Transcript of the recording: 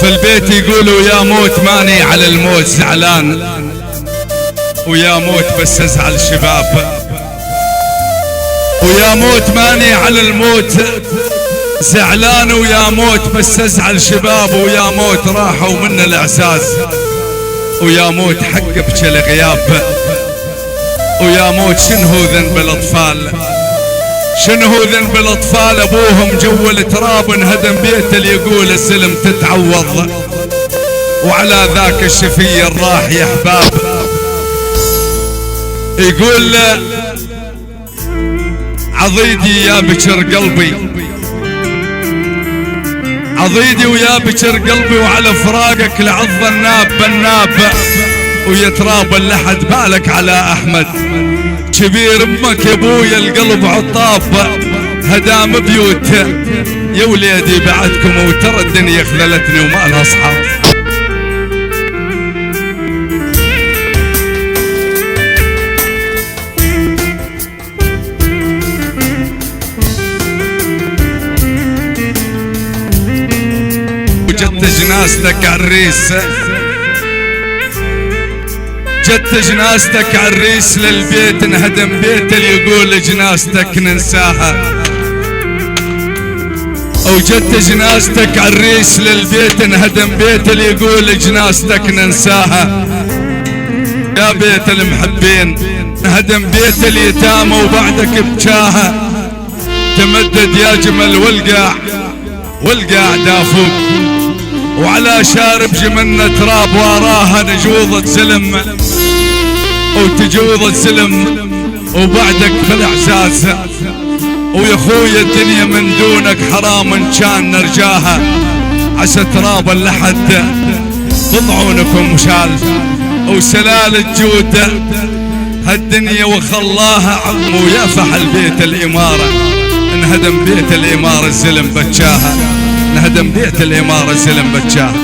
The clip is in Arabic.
في البيت يقولوا يا موت ماني على الموت زعلان، ويا موت بس ازعل شباب، ويا موت ماني على الموت زعلان، ويا موت بس ازعل شباب، ويا موت راحوا من الاعزاز، ويا موت حق بجل غياب، ويا موت شنو ذنب الاطفال، شنو ذنب الاطفال ابوهم جو التراب انهدم بيته اللي يقول السلم تتعوض، وعلى ذاك الشفير راح يا احباب. يقول عضيدي يا بكر قلبي، عضيدي ويا بكر قلبي، وعلى فراقك لعض الناب بالناب، ويتراب اللحد بالك على احمد، كبير امك يا ابويا القلب عطاب، هدام بيوت يا وليدي بعدكم، وترى الدنيا خذلتني وما لها اصحاب. وجدت جنازتك عالريس، جدت جنازتك عالريس للبيت انهدم بيت اللي يقول جنازتك ننساها، وجدت جنازتك عالريس للبيت انهدم بيت اللي يقول جنازتك ننساها، يا بيت المحبين انهدم بيت اليتامى وبعدك بجاها، تمدد يا جمل والقاع دافوك، وعلى شارب جمنة تراب وراها نجوضة زلم، وتجوض الزلم وبعدك في الاعزاز، ويا خويا الدنيا من دونك حرام ان كان نرجاها، عسى تراب اللحد تضعونكم شال، وسلال الجود هالدنيا وخلاها عم، ويفح البيت الاماره انهدم بيت الاماره الزلم بجاها، انهدم بيت الاماره الزلم بجاها.